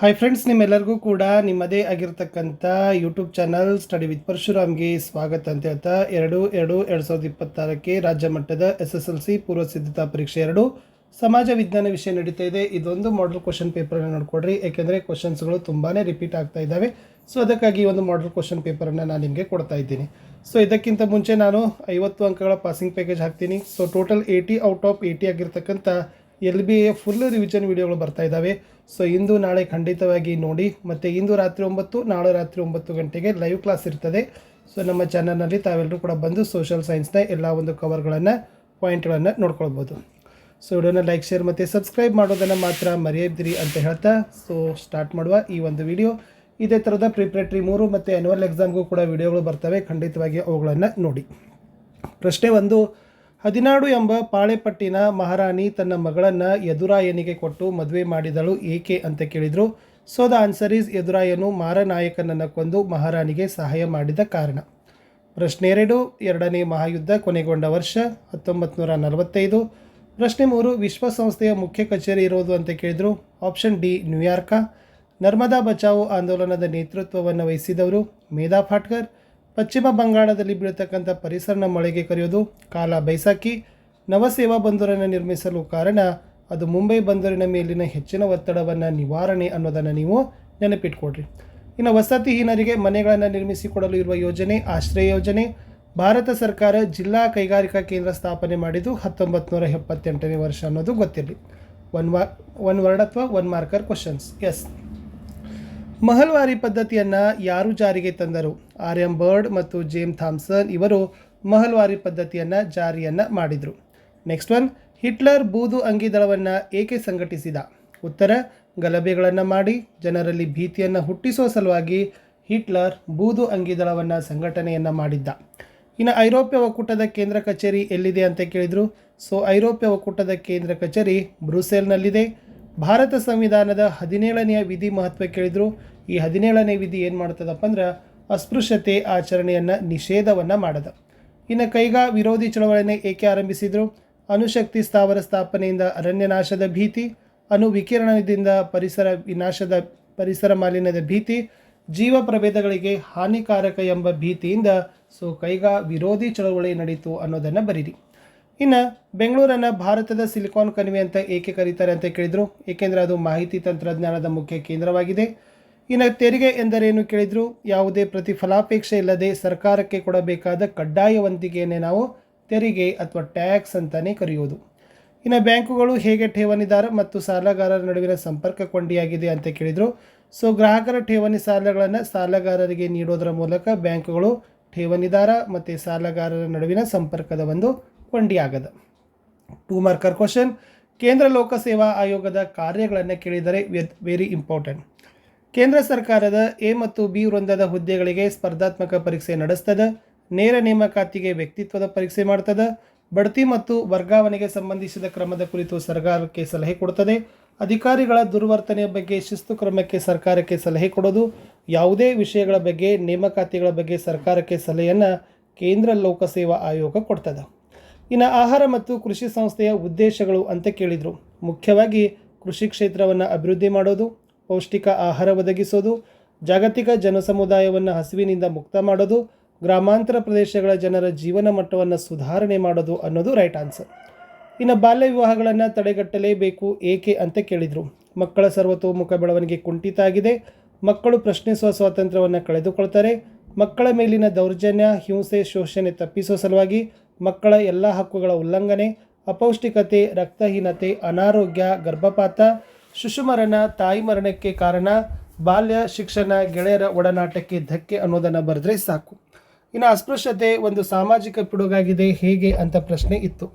Hi friends, ನಿಮ್ಮೆಲ್ಲರಿಗೂ ಕೂಡ ನಿಮ್ಮದೇ ಆಗಿರ್ತಕ್ಕಂಥ ಯೂಟ್ಯೂಬ್ ಚಾನಲ್ ಸ್ಟಡಿ ವಿತ್ ಪರಶುರಾಮ್ಗೆ ಸ್ವಾಗತ ಅಂತ ಹೇಳ್ತಾ 2/2/2026ಕ್ಕೆ ರಾಜ್ಯ ಮಟ್ಟದ SSLC ಪೂರ್ವ ಸಿದ್ಧತಾ ಪರೀಕ್ಷೆ 2 ಸಮಾಜ ವಿಜ್ಞಾನ ವಿಷಯ ನಡೀತಾ ಇದೆ. ಇದೊಂದು ಮಾಡೆಲ್ ಕ್ವಶನ್ ಪೇಪರನ್ನು ನೋಡ್ಕೊಡ್ರಿ, ಯಾಕೆಂದರೆ ಕ್ವಶನ್ಸ್ಗಳು ತುಂಬಾ ರಿಪೀಟ್ ಆಗ್ತಾ ಇದ್ದಾವೆ. ಸೊ ಅದಕ್ಕಾಗಿ ಒಂದು ಮಾಡೆಲ್ ಕ್ವಶನ್ ಪೇಪರನ್ನು ನಾನು ನಿಮಗೆ ಕೊಡ್ತಾ ಇದ್ದೀನಿ. ಸೊ ಇದಕ್ಕಿಂತ ಮುಂಚೆ ನಾನು 50 ಅಂಕಗಳ ಪಾಸಿಂಗ್ ಪ್ಯಾಕೇಜ್ ಹಾಕ್ತೀನಿ. ಸೊ ಟೋಟಲ್ 80 ಔಟ್ ಆಫ್ 80 ಆಗಿರ್ತಕ್ಕಂಥ LBA ಫುಲ್ ರಿವಿಷನ್ ವಿಡಿಯೋಗಳು ಬರ್ತಾ ಇದ್ದಾವೆ. ಸೊ ಇಂದು ನಾಳೆ ಖಂಡಿತವಾಗಿ ನೋಡಿ. ಮತ್ತು ಇಂದು ರಾತ್ರಿ 9, ನಾಳೆ ರಾತ್ರಿ 9 ಗಂಟೆಗೆ ಲೈವ್ ಕ್ಲಾಸ್ ಇರ್ತದೆ. ಸೊ ನಮ್ಮ ಚಾನಲ್ನಲ್ಲಿ ತಾವೆಲ್ಲರೂ ಕೂಡ ಬಂದು ಸೋಷಿಯಲ್ ಸೈನ್ಸ್ನ ಎಲ್ಲ ಒಂದು ಕವರ್ಗಳನ್ನು ಪಾಯಿಂಟ್ಗಳನ್ನು ನೋಡ್ಕೊಳ್ಬೋದು. ಸೊ ವಿಡಿಯೋನ ಲೈಕ್, ಶೇರ್ ಮತ್ತು ಸಬ್ಸ್ಕ್ರೈಬ್ ಮಾಡೋದನ್ನು ಮಾತ್ರ ಮರೆಯದಿರಿ ಅಂತ ಹೇಳ್ತಾ ಸೊ ಸ್ಟಾರ್ಟ್ ಮಾಡುವ ಈ ಒಂದು ವಿಡಿಯೋ. ಇದೇ ಥರದ ಪ್ರಿಪ್ರೇಟರಿ 3 ಮತ್ತು ಆ್ಯನ್ಯುವಲ್ ಎಕ್ಸಾಮ್ಗೂ ಕೂಡ ವಿಡಿಯೋಗಳು ಬರ್ತವೆ, ಖಂಡಿತವಾಗಿ ಅವುಗಳನ್ನು ನೋಡಿ. ಪ್ರಶ್ನೆ 1, ಹದಿನಾಡು ಎಂಬ ಪಾಳೆಪಟ್ಟಿನ ಮಹಾರಾಣಿ ತನ್ನ ಮಗಳನ್ನು ಯದುರಾಯನಿಗೆ ಕೊಟ್ಟು ಮದುವೆ ಮಾಡಿದಳು ಏಕೆ ಅಂತ ಕೇಳಿದರು. ಸೊ ದ ಆನ್ಸರ್ ಈಸ್ ಯದುರಾಯನು ಮಾರನಾಯಕನನ್ನು ಕೊಂದು ಮಹಾರಾಣಿಗೆ ಸಹಾಯ ಮಾಡಿದ ಕಾರಣ. ಪ್ರಶ್ನೆ 2, ಎರಡನೇ ಮಹಾಯುದ್ಧ ಕೊನೆಗೊಂಡ ವರ್ಷ 1945. ಪ್ರಶ್ನೆ 3, ವಿಶ್ವಸಂಸ್ಥೆಯ ಮುಖ್ಯ ಕಚೇರಿ ಇರೋದು ಅಂತ ಕೇಳಿದರು. Option D New York. Narmada Bachao ಆಂದೋಲನದ ನೇತೃತ್ವವನ್ನು ವಹಿಸಿದವರು ಮೇಧಾ ಫಾಟ್ಕರ್. ಪಶ್ಚಿಮ ಬಂಗಾಳದಲ್ಲಿ ಬೀಳತಕ್ಕಂಥ ಪರಿಸರನ ಮಳೆಗೆ ಕರೆಯೋದು ಕಾಲ ಬೈಸಾಖಿ. ನವಸೇವಾ ಬಂದರನ್ನು ನಿರ್ಮಿಸಲು ಕಾರಣ ಅದು ಮುಂಬೈ ಬಂದರಿನ ಮೇಲಿನ ಹೆಚ್ಚಿನ ಒತ್ತಡವನ್ನು ನಿವಾರಣೆ ಅನ್ನೋದನ್ನು ನೀವು ನೆನಪಿಟ್ಕೊಡ್ರಿ. ಇನ್ನು ವಸತಿಹೀನರಿಗೆ ಮನೆಗಳನ್ನು ನಿರ್ಮಿಸಿಕೊಡಲು ಇರುವ ಯೋಜನೆ ಆಶ್ರಯ ಯೋಜನೆ. ಭಾರತ ಸರ್ಕಾರ ಜಿಲ್ಲಾ ಕೈಗಾರಿಕಾ ಕೇಂದ್ರ ಸ್ಥಾಪನೆ ಮಾಡಿದ್ದು 1978ನೇ ವರ್ಷ ಅನ್ನೋದು ಗೊತ್ತಿರಲಿ. ಒನ್ ವರ್ಡ್ ಅಥವಾ one marker questions. S, mahalwari ಪದ್ಧತಿಯನ್ನು ಯಾರು ಜಾರಿಗೆ ತಂದರು? ಆರ್ಎಂ ಬರ್ಡ್ ಮತ್ತು ಜೇಮ್ ಥಾಮ್ಸನ್ ಇವರು ಮಹಲ್ವಾರಿ ಪದ್ಧತಿಯನ್ನು ಜಾರಿಯನ್ನು ಮಾಡಿದರು. ನೆಕ್ಸ್ಟ್ ಒನ್, ಹಿಟ್ಲರ್ ಬೂದು ಅಂಗಿದಳವನ್ನು ಏಕೆ ಸಂಘಟಿಸಿದ? ಉತ್ತರ, ಗಲಭೆಗಳನ್ನು ಮಾಡಿ ಜನರಲ್ಲಿ ಭೀತಿಯನ್ನು ಹುಟ್ಟಿಸುವ ಸಲುವಾಗಿ ಹಿಟ್ಲರ್ ಬೂದು ಅಂಗಿದಳವನ್ನು ಸಂಘಟನೆಯನ್ನು ಮಾಡಿದ್ದ. ಇನ್ನು ಐರೋಪ್ಯ ಒಕ್ಕೂಟದ ಕೇಂದ್ರ ಕಚೇರಿ ಎಲ್ಲಿದೆ ಅಂತ ಕೇಳಿದರು. ಸೊ ಐರೋಪ್ಯ ಒಕ್ಕೂಟದ ಕೇಂದ್ರ ಕಚೇರಿ ಬ್ರುಸೆಲ್ನಲ್ಲಿದೆ. ಭಾರತ ಸಂವಿಧಾನದ 17ನೇ ವಿಧಿ ಮಹತ್ವ ಕೇಳಿದರು. ಈ 17ನೇ ವಿಧಿ ಏನು ಮಾಡ್ತದಪ್ಪ ಅಂದ್ರೆ ಅಸ್ಪೃಶ್ಯತೆ ಆಚರಣೆಯನ್ನು ನಿಷೇಧವನ್ನು ಮಾಡದ. ಇನ್ನು ಕೈಗಾ ವಿರೋಧಿ ಚಳವಳಿಯನ್ನು ಏಕೆ ಆರಂಭಿಸಿದರು? ಅಣುಶಕ್ತಿ ಸ್ಥಾವರ ಸ್ಥಾಪನೆಯಿಂದ ಅರಣ್ಯನಾಶದ ಭೀತಿ, ಅಣು ವಿಕಿರಣದಿಂದ ಪರಿಸರ ಮಾಲಿನ್ಯದ ಭೀತಿ, ಜೀವ ಪ್ರಭೇದಗಳಿಗೆ ಹಾನಿಕಾರಕ ಎಂಬ ಭೀತಿಯಿಂದ ಸೊ ಕೈಗಾ ವಿರೋಧಿ ಚಳವಳಿ ನಡೀತು ಅನ್ನೋದನ್ನು ಬರೀರಿ. ಇನ್ನು ಬೆಂಗಳೂರನ್ನು ಭಾರತದ ಸಿಲಿಕಾನ್ ಕಣಿವೆ ಅಂತ ಏಕೆ ಕರೀತಾರೆ ಅಂತ ಕೇಳಿದರು. ಏಕೆಂದರೆ ಅದು ಮಾಹಿತಿ ತಂತ್ರಜ್ಞಾನದ ಮುಖ್ಯ ಕೇಂದ್ರವಾಗಿದೆ. ಇನ್ನು ತೆರಿಗೆ ಎಂದರೇನು ಕೇಳಿದರು. ಯಾವುದೇ ಪ್ರತಿಫಲಾಪೇಕ್ಷೆ ಇಲ್ಲದೆ ಸರ್ಕಾರಕ್ಕೆ ಕೊಡಬೇಕಾದ ಕಡ್ಡಾಯ ವಂತಿಗೆಯನ್ನೇ ನಾವು ತೆರಿಗೆ ಅಥವಾ ಟ್ಯಾಕ್ಸ್ ಅಂತಲೇ ಕರೆಯೋದು. ಇನ್ನು ಬ್ಯಾಂಕುಗಳು ಹೇಗೆ ಠೇವಣಿದಾರ ಮತ್ತು ಸಾಲಗಾರರ ನಡುವಿನ ಸಂಪರ್ಕ ಕೊಂಡಿಯಾಗಿದೆ ಅಂತ ಕೇಳಿದರು. ಸೊ ಗ್ರಾಹಕರ ಠೇವಣಿ ಸಾಲಗಳನ್ನು ಸಾಲಗಾರರಿಗೆ ನೀಡೋದರ ಮೂಲಕ ಬ್ಯಾಂಕುಗಳು ಠೇವಣಿದಾರ ಮತ್ತು ಸಾಲಗಾರರ ನಡುವಿನ ಸಂಪರ್ಕದ ಒಂದು ಕೊಂಡಿಯಾಗದ. 2 ಮಾರ್ಕರ್ ಕ್ವಶನ್, ಕೇಂದ್ರ ಲೋಕಸೇವಾ ಆಯೋಗದ ಕಾರ್ಯಗಳನ್ನು ಕೇಳಿದರೆ ವೆರಿ ಇಂಪಾರ್ಟೆಂಟ್. ಕೇಂದ್ರ ಸರ್ಕಾರದ ಎ ಮತ್ತು ಬಿ ವೃಂದದ ಹುದ್ದೆಗಳಿಗೆ ಸ್ಪರ್ಧಾತ್ಮಕ ಪರೀಕ್ಷೆ ನಡೆಸ್ತದೆ. ನೇರ ನೇಮಕಾತಿಗೆ ವ್ಯಕ್ತಿತ್ವದ ಪರೀಕ್ಷೆ ಮಾಡ್ತದೆ. ಬಡ್ತಿ ಮತ್ತು ವರ್ಗಾವಣೆಗೆ ಸಂಬಂಧಿಸಿದ ಕ್ರಮದ ಕುರಿತು ಸರ್ಕಾರಕ್ಕೆ ಸಲಹೆ ಕೊಡುತ್ತದೆ. ಅಧಿಕಾರಿಗಳ ದುರ್ವರ್ತನೆಯ ಬಗ್ಗೆ ಶಿಸ್ತು ಕ್ರಮಕ್ಕೆ ಸರ್ಕಾರಕ್ಕೆ ಸಲಹೆ ಕೊಡೋದು. ಯಾವುದೇ ವಿಷಯಗಳ ಬಗ್ಗೆ ನೇಮಕಾತಿಗಳ ಬಗ್ಗೆ ಸರ್ಕಾರಕ್ಕೆ ಸಲಹೆಯನ್ನು ಕೇಂದ್ರ ಲೋಕಸೇವಾ ಆಯೋಗ ಕೊಡ್ತದೆ. ಇನ್ನು ಆಹಾರ ಮತ್ತು ಕೃಷಿ ಸಂಸ್ಥೆಯ ಉದ್ದೇಶಗಳು ಅಂತ ಕೇಳಿದರು. ಮುಖ್ಯವಾಗಿ ಕೃಷಿ ಕ್ಷೇತ್ರವನ್ನು ಅಭಿವೃದ್ಧಿ ಮಾಡೋದು, ಪೌಷ್ಟಿಕ ಆಹಾರ ಒದಗಿಸೋದು, ಜಾಗತಿಕ ಜನಸಮುದಾಯವನ್ನು ಹಸಿವಿನಿಂದ ಮುಕ್ತ ಮಾಡೋದು, ಗ್ರಾಮಾಂತರ ಪ್ರದೇಶಗಳ ಜನರ ಜೀವನ ಮಟ್ಟವನ್ನು ಸುಧಾರಣೆ ಮಾಡೋದು ಅನ್ನೋದು ರೈಟ್ ಆನ್ಸರ್. ಇನ್ನು ಬಾಲ್ಯ ವಿವಾಹಗಳನ್ನು ತಡೆಗಟ್ಟಲೇಬೇಕು ಏಕೆ ಅಂತ ಕೇಳಿದರು. ಮಕ್ಕಳ ಸರ್ವತೋಮುಖ ಬೆಳವಣಿಗೆ ಕುಂಠಿತ ಆಗಿದೆ. ಮಕ್ಕಳು ಪ್ರಶ್ನಿಸುವ ಸ್ವಾತಂತ್ರ್ಯವನ್ನು ಕಳೆದುಕೊಳ್ತಾರೆ. ಮಕ್ಕಳ ಮೇಲಿನ ದೌರ್ಜನ್ಯ, ಹಿಂಸೆ, ಶೋಷಣೆ ತಪ್ಪಿಸುವ ಸಲುವಾಗಿ ಮಕ್ಕಳ ಎಲ್ಲ ಹಕ್ಕುಗಳ ಉಲ್ಲಂಘನೆ, ಅಪೌಷ್ಟಿಕತೆ, ರಕ್ತಹೀನತೆ, ಅನಾರೋಗ್ಯ, ಗರ್ಭಪಾತ, ಶಿಶುಮರಣ, ತಾಯಿ ಮರಣಕ್ಕೆ ಕಾರಣ, ಬಾಲ್ಯ ಶಿಕ್ಷಣ, ಗೆಳೆಯರ ಒಡನಾಟಕ್ಕೆ ಧಕ್ಕೆ ಅನ್ನೋದನ್ನು ಬರೆದ್ರೆ ಸಾಕು. ಇನ್ನು ಅಸ್ಪೃಶ್ಯತೆ ಒಂದು ಸಾಮಾಜಿಕ ಪಿಡುಗಾಗಿದೆ ಹೇಗೆ ಅಂತ ಪ್ರಶ್ನೆ ಇತ್ತು.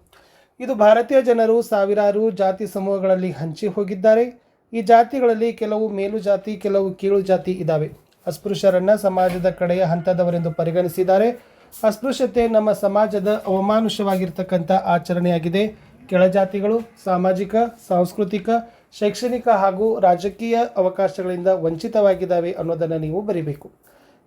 ಇದು ಭಾರತೀಯ ಜನರು ಸಾವಿರಾರು ಜಾತಿ ಸಮೂಹಗಳಲ್ಲಿ ಹಂಚಿ ಹೋಗಿದ್ದಾರೆ. ಈ ಜಾತಿಗಳಲ್ಲಿ ಕೆಲವು ಮೇಲು ಜಾತಿ, ಕೆಲವು ಕೀಳು ಜಾತಿ ಇದ್ದಾವೆ. ಅಸ್ಪೃಶ್ಯರನ್ನು ಸಮಾಜದ ಕಡೆಯ ಹಂತದವರೆಂದು ಪರಿಗಣಿಸಿದ್ದಾರೆ. ಅಸ್ಪೃಶ್ಯತೆ ನಮ್ಮ ಸಮಾಜದ ಅವಮಾನುಷವಾಗಿರ್ತಕ್ಕಂಥ ಆಚರಣೆಯಾಗಿದೆ. ಕೆಳಜಾತಿಗಳು ಸಾಮಾಜಿಕ, ಸಾಂಸ್ಕೃತಿಕ, ಶೈಕ್ಷಣಿಕ ಹಾಗೂ ರಾಜಕೀಯ ಅವಕಾಶಗಳಿಂದ ವಂಚಿತವಾಗಿದ್ದಾವೆ ಅನ್ನೋದನ್ನು ನೀವು ಬರೀಬೇಕು.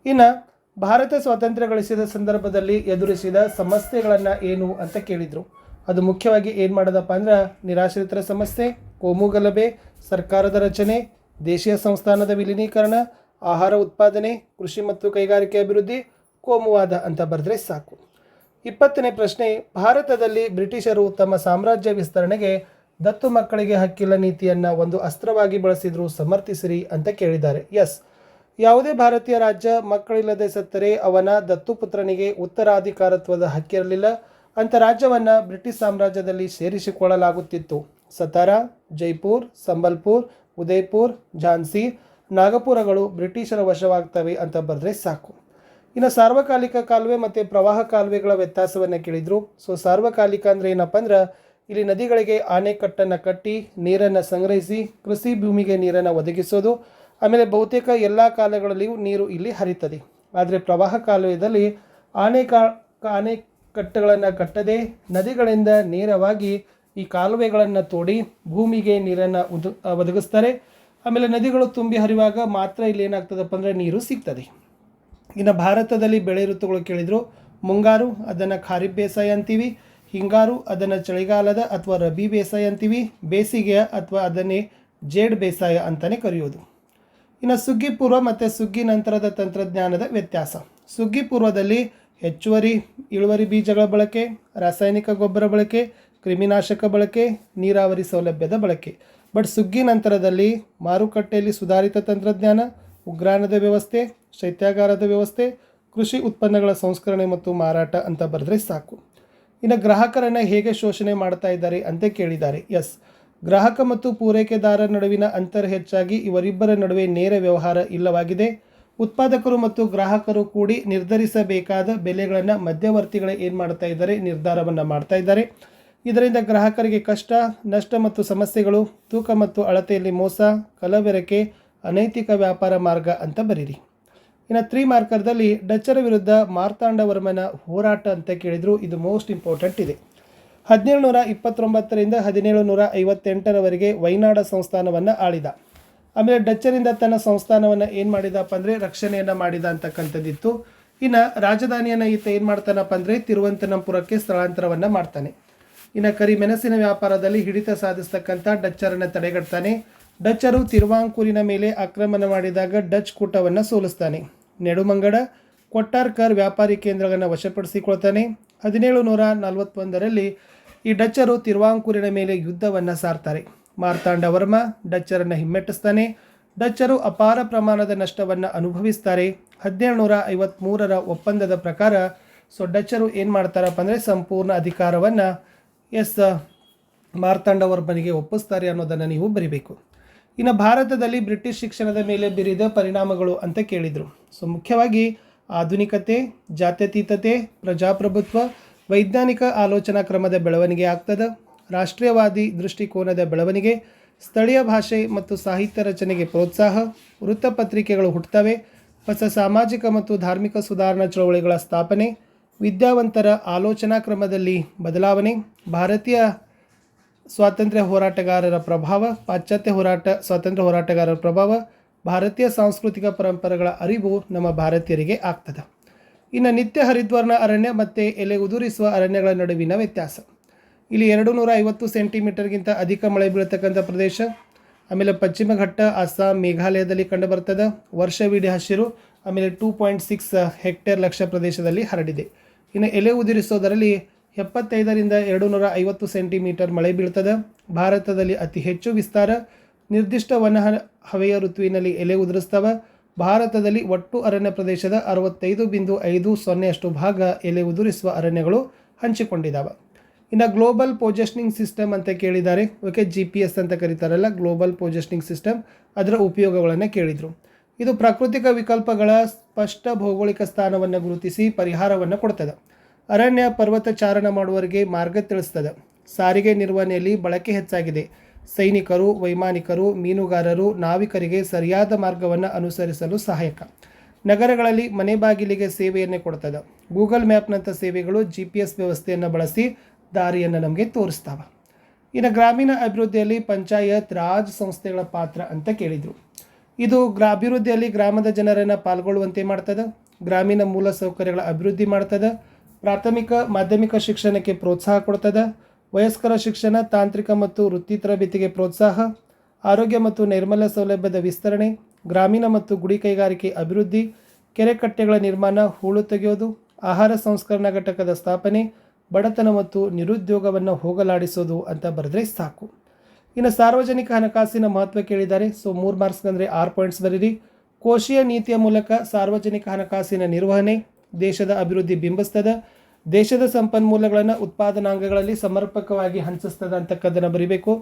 ಇನ್ನು ಭಾರತ ಸ್ವಾತಂತ್ರ್ಯ ಗಳಿಸಿದ ಸಂದರ್ಭದಲ್ಲಿ ಎದುರಿಸಿದ ಸಮಸ್ಯೆಗಳನ್ನು ಏನು ಅಂತ ಕೇಳಿದರು. ಅದು ಮುಖ್ಯವಾಗಿ ಏನು ಮಾಡೋದಪ್ಪ ಅಂದ್ರೆ ನಿರಾಶ್ರಿತರ ಸಮಸ್ಯೆ, ಕೋಮು ಗಲಭೆ, ಸರ್ಕಾರದ ರಚನೆ, ದೇಶೀಯ ಸಂಸ್ಥಾನದ ವಿಲೀನೀಕರಣ, ಆಹಾರ ಉತ್ಪಾದನೆ, ಕೃಷಿ ಮತ್ತು ಕೈಗಾರಿಕೆ ಅಭಿವೃದ್ಧಿ, ಕೋಮುವಾದ ಅಂತ ಬರೆದ್ರೆ ಸಾಕು. 20ನೇ ಪ್ರಶ್ನೆ, ಭಾರತದಲ್ಲಿ ಬ್ರಿಟಿಷರು ತಮ್ಮ ಸಾಮ್ರಾಜ್ಯ ವಿಸ್ತರಣೆಗೆ ದತ್ತು ಮಕ್ಕಳಿಗೆ ಹಕ್ಕಿಲ್ಲ ನೀತಿಯನ್ನು ಒಂದು ಅಸ್ತ್ರವಾಗಿ ಬಳಸಿದ್ರು, ಸಮರ್ಥಿಸಿರಿ ಅಂತ ಕೇಳಿದ್ದಾರೆ. ಎಸ್, ಯಾವುದೇ ಭಾರತೀಯ ರಾಜ್ಯ ಮಕ್ಕಳಿಲ್ಲದೆ ಸತ್ತರೆ ಅವನ ದತ್ತುಪುತ್ರನಿಗೆ ಉತ್ತರಾಧಿಕಾರತ್ವದ ಹಕ್ಕಿರಲಿಲ್ಲ. ಅಂಥ ರಾಜ್ಯವನ್ನು ಬ್ರಿಟಿಷ್ ಸಾಮ್ರಾಜ್ಯದಲ್ಲಿ ಸೇರಿಸಿಕೊಳ್ಳಲಾಗುತ್ತಿತ್ತು. ಸತಾರಾ, ಜೈಪುರ್, ಸಂಬಲ್ಪುರ್, ಉದಯ್ಪುರ್, ಝಾನ್ಸಿ, ನಾಗಪುರಗಳು ಬ್ರಿಟಿಷರ ವಶವಾಗ್ತವೆ ಅಂತ ಬರೆದ್ರೆ ಸಾಕು. ಇನ್ನು ಸಾರ್ವಕಾಲಿಕ ಕಾಲುವೆ ಮತ್ತು ಪ್ರವಾಹ ಕಾಲುವೆಗಳ ವ್ಯತ್ಯಾಸವನ್ನು ಕೇಳಿದರು. ಸಾರ್ವಕಾಲಿಕ ಅಂದರೆ ಏನಪ್ಪ ಅಂದ್ರೆ ಇಲ್ಲಿ ನದಿಗಳಿಗೆ ಆಣೆಕಟ್ಟನ್ನು ಕಟ್ಟಿ ನೀರನ್ನು ಸಂಗ್ರಹಿಸಿ ಕೃಷಿ ಭೂಮಿಗೆ ನೀರನ್ನು ಒದಗಿಸೋದು. ಆಮೇಲೆ ಬಹುತೇಕ ಎಲ್ಲ ಕಾಲಗಳಲ್ಲಿಯೂ ನೀರು ಇಲ್ಲಿ ಹರಿತದೆ. ಆದರೆ ಪ್ರವಾಹ ಕಾಲುವೆಯಲ್ಲಿ ಆಣೆಕಟ್ಟುಗಳನ್ನು ಕಟ್ಟದೆ ನದಿಗಳಿಂದ ನೇರವಾಗಿ ಈ ಕಾಲುವೆಗಳನ್ನು ತೋಡಿ ಭೂಮಿಗೆ ನೀರನ್ನು ಒದಗಿಸ್ತಾರೆ. ಆಮೇಲೆ ನದಿಗಳು ತುಂಬಿ ಹರಿಯುವಾಗ ಮಾತ್ರ ಇಲ್ಲಿ ಏನಾಗ್ತದಪ್ಪ ಅಂದರೆ ನೀರು ಸಿಗ್ತದೆ. ಇನ್ನು ಭಾರತದಲ್ಲಿ ಬೆಳೆ ಋತುಗಳು ಕೇಳಿದರು. ಮುಂಗಾರು, ಅದನ್ನು ಖಾರಿಫ್ ಬೇಸಾಯ ಅಂತೀವಿ. ಹಿಂಗಾರು, ಅದನ್ನು ಚಳಿಗಾಲದ ಅಥವಾ ರಬಿ ಬೇಸಾಯ ಅಂತೀವಿ. ಬೇಸಿಗೆಯ ಅಥವಾ ಅದನ್ನೇ ಜೇಡ್ ಬೇಸಾಯ ಅಂತಲೇ ಕರೆಯೋದು. ಇನ್ನು ಸುಗ್ಗಿ ಪೂರ್ವ ಮತ್ತು ಸುಗ್ಗಿ ನಂತರದ ತಂತ್ರಜ್ಞಾನದ ವ್ಯತ್ಯಾಸ. ಸುಗ್ಗಿ ಪೂರ್ವದಲ್ಲಿ ಹೆಚ್ಚುವರಿ ಇಳುವರಿ ಬೀಜಗಳ ಬಳಕೆ, ರಾಸಾಯನಿಕ ಗೊಬ್ಬರ ಬಳಕೆ, ಕ್ರಿಮಿನಾಶಕ ಬಳಕೆ, ನೀರಾವರಿ ಸೌಲಭ್ಯದ ಬಳಕೆ. ಬಟ್ ಸುಗ್ಗಿ ನಂತರದಲ್ಲಿ ಮಾರುಕಟ್ಟೆಯಲ್ಲಿ ಸುಧಾರಿತ ತಂತ್ರಜ್ಞಾನ, ಉಗ್ರಾಣದ ವ್ಯವಸ್ಥೆ, ಶೈತ್ಯಾಗಾರದ ವ್ಯವಸ್ಥೆ, ಕೃಷಿ ಉತ್ಪನ್ನಗಳ ಸಂಸ್ಕರಣೆ ಮತ್ತು ಮಾರಾಟ ಅಂತ ಬರೆದ್ರೆ ಸಾಕು. ಇನ್ನು ಗ್ರಾಹಕರನ್ನು ಹೇಗೆ ಶೋಷಣೆ ಮಾಡ್ತಾ ಇದ್ದಾರೆ ಅಂತ ಕೇಳಿದ್ದಾರೆ. ಎಸ್, ಗ್ರಾಹಕ ಮತ್ತು ಪೂರೈಕೆದಾರರ ನಡುವಿನ ಅಂತರ ಹೆಚ್ಚಾಗಿ ಇವರಿಬ್ಬರ ನಡುವೆ ನೇರ ವ್ಯವಹಾರ ಇಲ್ಲವಾಗಿದೆ. ಉತ್ಪಾದಕರು ಮತ್ತು ಗ್ರಾಹಕರು ಕೂಡಿ ನಿರ್ಧರಿಸಬೇಕಾದ ಬೆಲೆಗಳನ್ನು ಮಧ್ಯವರ್ತಿಗಳೇ ಏನು ಮಾಡ್ತಾ ಇದ್ದಾರೆ, ನಿರ್ಧಾರವನ್ನು ಮಾಡ್ತಾ ಇದ್ದಾರೆ. ಇದರಿಂದ ಗ್ರಾಹಕರಿಗೆ ಕಷ್ಟ, ನಷ್ಟ ಮತ್ತು ಸಮಸ್ಯೆಗಳು, ತೂಕ ಮತ್ತು ಅಳತೆಯಲ್ಲಿ ಮೋಸ, ಕಲಬೆರಕೆ, ಅನೈತಿಕ ವ್ಯಾಪಾರ ಮಾರ್ಗ ಅಂತ ಬರೀರಿ. ಇನ್ನು 3 ಮಾರ್ಕರ್ದಲ್ಲಿ ಡಚ್ಚರ ವಿರುದ್ಧ ಮಾರ್ತಾಂಡವರ್ಮನ ಹೋರಾಟ ಅಂತ ಕೇಳಿದರು. ಇದು ಮೋಸ್ಟ್ ಇಂಪಾರ್ಟೆಂಟ್ ಇದೆ. 1729ರಿಂದ 1758ರವರೆಗೆ ವೈನಾಡ ಸಂಸ್ಥಾನವನ್ನು ಆಳಿದ. ಆಮೇಲೆ ಡಚ್ಚರಿಂದ ತನ್ನ ಸಂಸ್ಥಾನವನ್ನು ಏನು ಮಾಡಿದಪ್ಪ ಅಂದರೆ ರಕ್ಷಣೆಯನ್ನು ಮಾಡಿದ ಅಂತಕ್ಕಂಥದ್ದಿತ್ತು. ಇನ್ನು ರಾಜಧಾನಿಯನ್ನು ಈತ ಏನು ಮಾಡ್ತಾನಪ್ಪ ಅಂದರೆ ತಿರುವಂತನಪುರಕ್ಕೆ ಸ್ಥಳಾಂತರವನ್ನು ಮಾಡ್ತಾನೆ. ಇನ್ನು ಕರಿಮೆಣಸಿನ ವ್ಯಾಪಾರದಲ್ಲಿ ಹಿಡಿತ ಸಾಧಿಸ್ತಕ್ಕಂಥ ಡಚ್ಚರನ್ನು ತಡೆಗಟ್ತಾನೆ. ಡಚ್ಚರು ತಿರುವಾಂಕೂರಿನ ಮೇಲೆ ಆಕ್ರಮಣ ಮಾಡಿದಾಗ ಡಚ್ ಕೂಟವನ್ನು ಸೋಲಿಸ್ತಾನೆ. ನೆಡುಮಂಗಡ, ಕೊಟ್ಟಾರ್ಕರ್ ವ್ಯಾಪಾರಿ ಕೇಂದ್ರಗಳನ್ನು ವಶಪಡಿಸಿಕೊಳ್ತಾನೆ. 1741ರಲ್ಲಿ ಈ ಡಚ್ಚರು ತಿರುವಾಂಕೂರಿನ ಮೇಲೆ ಯುದ್ಧವನ್ನು ಸಾರ್ತಾರೆ. ಮಾರ್ತಾಂಡವರ್ಮ ಡಚ್ಚರನ್ನು ಹಿಮ್ಮೆಟ್ಟಿಸ್ತಾನೆ. ಡಚ್ಚರು ಅಪಾರ ಪ್ರಮಾಣದ ನಷ್ಟವನ್ನು ಅನುಭವಿಸ್ತಾರೆ. 1753ರ ಒಪ್ಪಂದದ ಪ್ರಕಾರ ಡಚ್ಚರು ಏನು ಮಾಡ್ತಾರಪ್ಪ ಅಂದರೆ ಸಂಪೂರ್ಣ ಅಧಿಕಾರವನ್ನು ಮಾರ್ತಾಂಡವರ್ಮನಿಗೆ ಒಪ್ಪಿಸ್ತಾರೆ ಅನ್ನೋದನ್ನು ನೀವು ಬರಿಬೇಕು. ಇನ್ನು ಭಾರತದಲ್ಲಿ ಬ್ರಿಟಿಷ್ ಶಿಕ್ಷಣದ ಮೇಲೆ ಬೀರಿದ ಪರಿಣಾಮಗಳು ಅಂತ ಕೇಳಿದರು. ಮುಖ್ಯವಾಗಿ ಆಧುನಿಕತೆ, ಜಾತ್ಯತೀತತೆ, ಪ್ರಜಾಪ್ರಭುತ್ವ, ವೈಜ್ಞಾನಿಕ ಆಲೋಚನಾ ಕ್ರಮದ ಬೆಳವಣಿಗೆ ಆಗ್ತದೆ. ರಾಷ್ಟ್ರೀಯವಾದಿ ದೃಷ್ಟಿಕೋನದ ಬೆಳವಣಿಗೆ, ಸ್ಥಳೀಯ ಭಾಷೆ ಮತ್ತು ಸಾಹಿತ್ಯ ರಚನೆಗೆ ಪ್ರೋತ್ಸಾಹ, ವೃತ್ತಪತ್ರಿಕೆಗಳು ಹುಟ್ಟುತ್ತವೆ. ಹೊಸ ಸಾಮಾಜಿಕ ಮತ್ತು ಧಾರ್ಮಿಕ ಸುಧಾರಣಾ ಚಳವಳಿಗಳ ಸ್ಥಾಪನೆ, ವಿದ್ಯಾವಂತರ ಆಲೋಚನಾ ಕ್ರಮದಲ್ಲಿ ಬದಲಾವಣೆ, ಭಾರತೀಯ ಸ್ವಾತಂತ್ರ್ಯ ಹೋರಾಟಗಾರರ ಪ್ರಭಾವ, ಪಾಶ್ಚಾತ್ಯ ಸ್ವಾತಂತ್ರ್ಯ ಹೋರಾಟಗಾರರ ಪ್ರಭಾವ, ಭಾರತೀಯ ಸಾಂಸ್ಕೃತಿಕ ಪರಂಪರೆಗಳ ಅರಿವು ನಮ್ಮ ಭಾರತೀಯರಿಗೆ ಆಗ್ತದೆ. ಇನ್ನು ನಿತ್ಯ ಹರಿದ್ವರ್ಣ ಅರಣ್ಯ ಮತ್ತು ಎಲೆ ಉದುರಿಸುವ ಅರಣ್ಯಗಳ ನಡುವಿನ ವ್ಯತ್ಯಾಸ. ಇಲ್ಲಿ 250 ಸೆಂಟಿಮೀಟರ್ಗಿಂತ ಅಧಿಕ ಮಳೆ ಬೀಳತಕ್ಕಂಥ ಪ್ರದೇಶ. ಆಮೇಲೆ ಪಶ್ಚಿಮ ಘಟ್ಟ ಅಸ್ಸಾಂ, ಮೇಘಾಲಯದಲ್ಲಿ ಕಂಡುಬರ್ತದೆ. ವರ್ಷವಿಡೀ ಹಸಿರು. ಆಮೇಲೆ 2.6 ಹೆಕ್ಟೇರ್ ಲಕ್ಷ ಪ್ರದೇಶದಲ್ಲಿ ಹರಡಿದೆ. ಇನ್ನು ಎಲೆ ಉದುರಿಸೋದರಲ್ಲಿ 75ರಿಂದ 250 ಸೆಂಟಿಮೀಟರ್ ಮಳೆ ಬೀಳ್ತದೆ. ಭಾರತದಲ್ಲಿ ಅತಿ ಹೆಚ್ಚು ವಿಸ್ತಾರ. ನಿರ್ದಿಷ್ಟ ವನ ಹವೆಯ ಋತುವಿನಲ್ಲಿ ಎಲೆ ಉದುರಿಸ್ತವೆ. ಭಾರತದಲ್ಲಿ ಒಟ್ಟು ಅರಣ್ಯ ಪ್ರದೇಶದ 65.50% ಭಾಗ ಎಲೆ ಉದುರಿಸುವ ಅರಣ್ಯಗಳು ಹಂಚಿಕೊಂಡಿದ್ದಾವೆ. ಇನ್ನು ಗ್ಲೋಬಲ್ ಪೊಸಿಷನಿಂಗ್ ಸಿಸ್ಟಮ್ ಅಂತ ಕೇಳಿದ್ದಾರೆ. ಓಕೆ, GPS ಅಂತ ಕರೀತಾರಲ್ಲ, ಗ್ಲೋಬಲ್ ಪೊಸಿಷನಿಂಗ್ ಸಿಸ್ಟಮ್, ಅದರ ಉಪಯೋಗಗಳನ್ನು ಕೇಳಿದರು. ಇದು ಪ್ರಾಕೃತಿಕ ವಿಕಲ್ಪಗಳ ಸ್ಪಷ್ಟ ಭೌಗೋಳಿಕ ಸ್ಥಾನವನ್ನು ಗುರುತಿಸಿ ಪರಿಹಾರವನ್ನು ಕೊಡ್ತದೆ. ಅರಣ್ಯ ಪರ್ವತ ಚಾರಣ ಮಾಡುವವರಿಗೆ ಮಾರ್ಗ ತಿಳಿಸ್ತದೆ. ಸಾರಿಗೆ ನಿರ್ವಹಣೆಯಲ್ಲಿ ಬಳಕೆ ಹೆಚ್ಚಾಗಿದೆ. ಸೈನಿಕರು, ವೈಮಾನಿಕರು, ಮೀನುಗಾರರು, ನಾವಿಕರಿಗೆ ಸರಿಯಾದ ಮಾರ್ಗವನ್ನು ಅನುಸರಿಸಲು ಸಹಾಯಕ. ನಗರಗಳಲ್ಲಿ ಮನೆ ಬಾಗಿಲಿಗೆ ಸೇವೆಯನ್ನೇ ಕೊಡ್ತದೆ. ಗೂಗಲ್ ಮ್ಯಾಪ್ನಂಥ ಸೇವೆಗಳು GPS ವ್ಯವಸ್ಥೆಯನ್ನು ಬಳಸಿ ದಾರಿಯನ್ನು ನಮಗೆ ತೋರಿಸ್ತಾವೆ. ಇನ್ನು ಗ್ರಾಮೀಣ ಅಭಿವೃದ್ಧಿಯಲ್ಲಿ ಪಂಚಾಯತ್ ರಾಜ್ ಸಂಸ್ಥೆಗಳ ಪಾತ್ರ ಅಂತ ಕೇಳಿದರು. ಇದು ಅಭಿವೃದ್ಧಿಯಲ್ಲಿ ಗ್ರಾಮದ ಜನರನ್ನು ಪಾಲ್ಗೊಳ್ಳುವಂತೆ ಮಾಡ್ತದೆ. ಗ್ರಾಮೀಣ ಮೂಲ ಸೌಕರ್ಯಗಳ ಅಭಿವೃದ್ಧಿ ಮಾಡ್ತದೆ. ಪ್ರಾಥಮಿಕ ಮಾಧ್ಯಮಿಕ ಶಿಕ್ಷಣಕ್ಕೆ ಪ್ರೋತ್ಸಾಹ ಕೊಡ್ತದೆ. ವಯಸ್ಕರ ಶಿಕ್ಷಣ, ತಾಂತ್ರಿಕ ಮತ್ತು ವೃತ್ತಿ ತರಬೇತಿಗೆ ಪ್ರೋತ್ಸಾಹ. ಆರೋಗ್ಯ ಮತ್ತು ನೈರ್ಮಲ್ಯ ಸೌಲಭ್ಯದ ವಿಸ್ತರಣೆ, ಗ್ರಾಮೀಣ ಮತ್ತು ಗುಡಿ ಕೈಗಾರಿಕೆ ಅಭಿವೃದ್ಧಿ, ಕೆರೆ ಕಟ್ಟೆಗಳ ನಿರ್ಮಾಣ, ಹೂಳು ತೆಗೆಯೋದು, ಆಹಾರ ಸಂಸ್ಕರಣಾ ಘಟಕದ ಸ್ಥಾಪನೆ, ಬಡತನ ಮತ್ತು ನಿರುದ್ಯೋಗವನ್ನು ಹೋಗಲಾಡಿಸೋದು ಅಂತ ಬರೆದ್ರೆ ಸಾಕು. ಇನ್ನು ಸಾರ್ವಜನಿಕ ಹಣಕಾಸಿನ ಮಹತ್ವ ಕೇಳಿದ್ದಾರೆ. ಸೊ 3 ಮಾರ್ಕ್ಸ್ ಅಂದರೆ 6 ಪಾಯಿಂಟ್ಸ್ ಬರೀರಿ. ಕೋಶೀಯ ನೀತಿಯ ಮೂಲಕ ಸಾರ್ವಜನಿಕ ಹಣಕಾಸಿನ ನಿರ್ವಹಣೆ ದೇಶದ ಅಭಿವೃದ್ಧಿ ಬಿಂಬಿಸ್ತದೆ. ದೇಶದ ಸಂಪನ್ಮೂಲಗಳನ್ನು ಉತ್ಪಾದನಾಂಗಗಳಲ್ಲಿ ಸಮರ್ಪಕವಾಗಿ ಹಂಚಿಸ್ತದೆ ಅಂತಕ್ಕದ್ದನ್ನು ಬರೀಬೇಕು.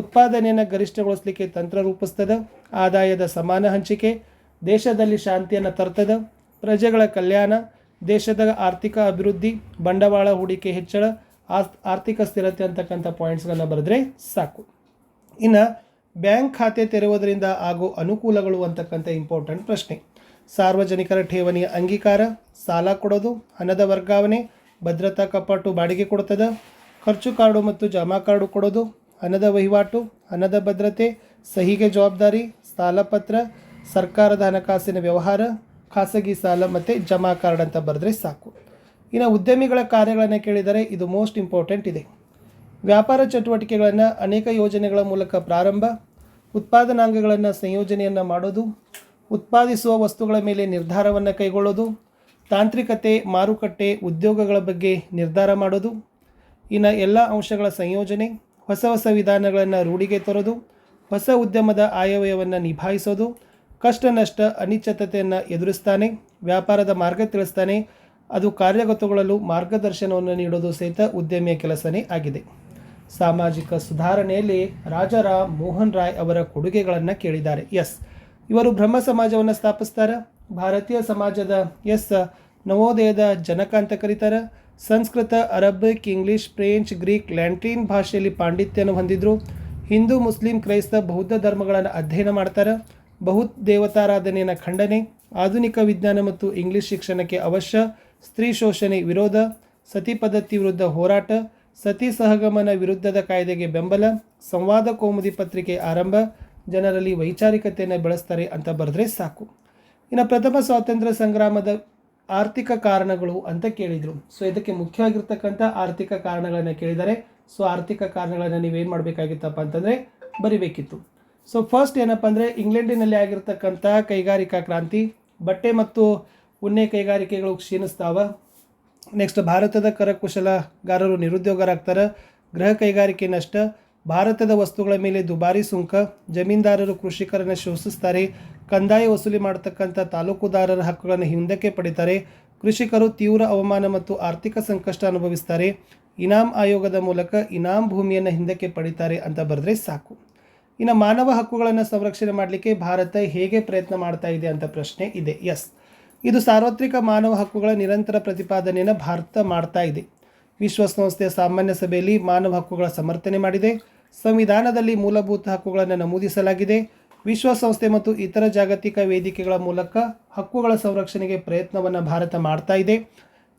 ಉತ್ಪಾದನೆಯನ್ನು ಗರಿಷ್ಠಗೊಳಿಸಲಿಕ್ಕೆ ತಂತ್ರ ರೂಪಿಸ್ತದೆ. ಆದಾಯದ ಸಮಾನ ಹಂಚಿಕೆ ದೇಶದಲ್ಲಿ ಶಾಂತಿಯನ್ನು ತರ್ತದೆ. ಪ್ರಜೆಗಳ ಕಲ್ಯಾಣ, ದೇಶದ ಆರ್ಥಿಕ ಅಭಿವೃದ್ಧಿ, ಬಂಡವಾಳ ಹೂಡಿಕೆ ಹೆಚ್ಚಳ, ಆರ್ಥಿಕ ಸ್ಥಿರತೆ ಅಂತಕ್ಕಂಥ ಪಾಯಿಂಟ್ಸ್ಗಳನ್ನು ಬರೆದ್ರೆ ಸಾಕು. ಇನ್ನು ಬ್ಯಾಂಕ್ ಖಾತೆ ತೆರೆಯುವುದರಿಂದ ಆಗೋ ಅನುಕೂಲಗಳು ಅಂತಕ್ಕಂಥ ಇಂಪಾರ್ಟೆಂಟ್ ಪ್ರಶ್ನೆ. ಸಾರ್ವಜನಿಕರ ಠೇವಣಿಯ ಅಂಗೀಕಾರ, ಸಾಲ ಕೊಡೋದು, ಹಣದ ವರ್ಗಾವಣೆ, ಭದ್ರತಾ ಕಪಾಟು ಬಾಡಿಗೆ ಕೊಡ್ತದೆ, ಖರ್ಚು ಕಾರ್ಡು ಮತ್ತು ಜಮಾ ಕಾರ್ಡು ಕೊಡೋದು, ಹಣದ ವಹಿವಾಟು, ಹಣದ ಭದ್ರತೆ, ಸಹಿಗೆ ಜವಾಬ್ದಾರಿ, ಸಾಲಪತ್ರ, ಸರ್ಕಾರದ ಹಣಕಾಸಿನ ವ್ಯವಹಾರ, ಖಾಸಗಿ ಸಾಲ ಮತ್ತು ಜಮಾ ಕಾರ್ಡ್ ಅಂತ ಬರೆದ್ರೆ ಸಾಕು. ಇನ್ನು ಉದ್ಯಮಿಗಳ ಕಾರ್ಯಗಳನ್ನು ಕೇಳಿದರೆ ಇದು ಮೋಸ್ಟ್ ಇಂಪಾರ್ಟೆಂಟ್ ಇದೆ. ವ್ಯಾಪಾರ ಚಟುವಟಿಕೆಗಳನ್ನು ಅನೇಕ ಯೋಜನೆಗಳ ಮೂಲಕ ಪ್ರಾರಂಭ, ಉತ್ಪಾದನಾಂಗಗಳನ್ನು ಸಂಯೋಜನೆಯನ್ನು ಮಾಡೋದು, ಉತ್ಪಾದಿಸುವ ವಸ್ತುಗಳ ಮೇಲೆ ನಿರ್ಧಾರವನ್ನು ಕೈಗೊಳ್ಳೋದು, ತಾಂತ್ರಿಕತೆ, ಮಾರುಕಟ್ಟೆ, ಉದ್ಯೋಗಗಳ ಬಗ್ಗೆ ನಿರ್ಧಾರ ಮಾಡೋದು, ಇನ್ನು ಎಲ್ಲ ಅಂಶಗಳ ಸಂಯೋಜನೆ, ಹೊಸ ಹೊಸ ವಿಧಾನಗಳನ್ನು ರೂಢಿಗೆ ತರೋದು, ಹೊಸ ಉದ್ಯಮದ ಆಯವ್ಯಯವನ್ನು ನಿಭಾಯಿಸೋದು, ಕಷ್ಟ ನಷ್ಟ ಅನಿಶ್ಚಿತತೆಯನ್ನು ಎದುರಿಸ್ತಾನೆ, ವ್ಯಾಪಾರದ ಮಾರ್ಗ ತಿಳಿಸ್ತಾನೆ, ಅದು ಕಾರ್ಯಗತಗೊಳ್ಳಲು ಮಾರ್ಗದರ್ಶನವನ್ನು ನೀಡೋದು ಸಹಿತ ಉದ್ಯಮಿಯ ಕೆಲಸನೇ ಆಗಿದೆ. ಸಾಮಾಜಿಕ ಸುಧಾರಣೆಯಲ್ಲಿ ರಾಜಾರಾಮ್ ಮೋಹನ್ ರಾಯ್ ಅವರ ಕೊಡುಗೆಗಳನ್ನು ಕೇಳಿದ್ದಾರೆ. ಎಸ್, ಇವರು ಬ್ರಹ್ಮ ಸಮಾಜವನ್ನು ಸ್ಥಾಪಿಸ್ತಾರೆ. ಭಾರತೀಯ ಸಮಾಜದ ನವೋದಯದ ಜನಕ ಅಂತ ಕರೀತಾರೆ. Sanskrit, Arabic, English, French, Greek, Latin ಭಾಷೆಯಲ್ಲಿ ಪಾಂಡಿತ್ಯವನ್ನು ಹೊಂದಿದ್ರು. ಹಿಂದೂ, ಮುಸ್ಲಿಂ, ಕ್ರೈಸ್ತ, ಬೌದ್ಧ ಧರ್ಮಗಳನ್ನು ಅಧ್ಯಯನ ಮಾಡ್ತಾರೆ. ಬಹುದೇವತಾರಾಧನೆಯನ್ನು ಖಂಡನೆ, ಆಧುನಿಕ ವಿಜ್ಞಾನ ಮತ್ತು ಇಂಗ್ಲಿಷ್ ಶಿಕ್ಷಣಕ್ಕೆ ಅವಶ್ಯ, ಸ್ತ್ರೀ ಶೋಷಣೆ ವಿರೋಧ, ಸತಿ ಪದ್ಧತಿ ವಿರುದ್ಧ ಹೋರಾಟ, ಸತಿ ಸಹಗಮನ ವಿರುದ್ಧದ ಕಾಯ್ದೆಗೆ ಬೆಂಬಲ, ಸಂವಾದ ಕೌಮುದಿ ಪತ್ರಿಕೆ ಆರಂಭ, ಜನರಲ್ಲಿ ವೈಚಾರಿಕತೆಯನ್ನು ಬೆಳೆಸ್ತಾರೆ ಅಂತ ಬರೆದ್ರೆ ಸಾಕು. ಇನ್ನು ಪ್ರಥಮ ಸ್ವಾತಂತ್ರ್ಯ ಸಂಗ್ರಾಮದ ಆರ್ಥಿಕ ಕಾರಣಗಳು ಅಂತ ಕೇಳಿದರು. ಸೊ ಇದಕ್ಕೆ ಮುಖ್ಯವಾಗಿರ್ತಕ್ಕಂಥ ಆರ್ಥಿಕ ಕಾರಣಗಳನ್ನು ಕೇಳಿದ್ದಾರೆ. ಸೊ ಆರ್ಥಿಕ ಕಾರಣಗಳನ್ನು ನೀವೇನು ಮಾಡಬೇಕಾಗಿತ್ತಪ್ಪ ಅಂತಂದರೆ ಬರಿಬೇಕಿತ್ತು. ಸೊ ಫಸ್ಟ್ ಏನಪ್ಪ ಅಂದರೆ ಇಂಗ್ಲೆಂಡಿನಲ್ಲಿ ಆಗಿರ್ತಕ್ಕಂಥ ಕೈಗಾರಿಕಾ ಕ್ರಾಂತಿ, ಬಟ್ಟೆ ಮತ್ತು ಉಣ್ಣೆ ಕೈಗಾರಿಕೆಗಳು ಕ್ಷೀಣಿಸ್ತಾವ. ನೆಕ್ಸ್ಟ್ ಭಾರತದ ಕರಕುಶಲಗಾರರು ನಿರುದ್ಯೋಗರಾಗ್ತಾರೆ. ಗೃಹ ಕೈಗಾರಿಕೆ ನಷ್ಟ, ಭಾರತದ ವಸ್ತುಗಳ ಮೇಲೆ ದುಬಾರಿ ಸುಂಕ, ಜಮೀನ್ದಾರರು ಕೃಷಿಕರನ್ನು ಶೋಷಿಸ್ತಾರೆ, ಕಂದಾಯ ವಸೂಲಿ ಮಾಡತಕ್ಕಂಥ ತಾಲೂಕುದಾರರ ಹಕ್ಕುಗಳನ್ನು ಹಿಂದಕ್ಕೆ ಪಡಿತಾರೆ, ಕೃಷಿಕರು ತೀವ್ರ ಅವಮಾನ ಮತ್ತು ಆರ್ಥಿಕ ಸಂಕಷ್ಟ ಅನುಭವಿಸ್ತಾರೆ, ಇನಾಮ್ ಆಯೋಗದ ಮೂಲಕ ಇನಾಮ್ ಭೂಮಿಯನ್ನು ಹಿಂದಕ್ಕೆ ಪಡಿತಾರೆ ಅಂತ ಬರೆದ್ರೆ ಸಾಕು. ಇನ್ನು ಮಾನವ ಹಕ್ಕುಗಳನ್ನು ಸಂರಕ್ಷಣೆ ಮಾಡಲಿಕ್ಕೆ ಭಾರತ ಹೇಗೆ ಪ್ರಯತ್ನ ಮಾಡ್ತಾ ಇದೆ ಅಂತ ಪ್ರಶ್ನೆ ಇದೆ. ಎಸ್, ಇದು ಸಾರ್ವತ್ರಿಕ ಮಾನವ ಹಕ್ಕುಗಳ ನಿರಂತರ ಪ್ರತಿಪಾದನೆಯನ್ನು ಭಾರತ ಮಾಡ್ತಾ ಇದೆ. ವಿಶ್ವಸಂಸ್ಥೆಯ ಸಾಮಾನ್ಯ ಸಭೆಯಲ್ಲಿ ಮಾನವ ಹಕ್ಕುಗಳ ಸಮರ್ಥನೆ ಮಾಡಿದೆ. ಸಂವಿಧಾನದಲ್ಲಿ ಮೂಲಭೂತ ಹಕ್ಕುಗಳನ್ನು ನಮೂದಿಸಲಾಗಿದೆ. ವಿಶ್ವಸಂಸ್ಥೆ ಮತ್ತು ಇತರ ಜಾಗತಿಕ ವೇದಿಕೆಗಳ ಮೂಲಕ ಹಕ್ಕುಗಳ ಸಂರಕ್ಷಣೆಗೆ ಪ್ರಯತ್ನವನ್ನು ಭಾರತ ಮಾಡ್ತಾ ಇದೆ.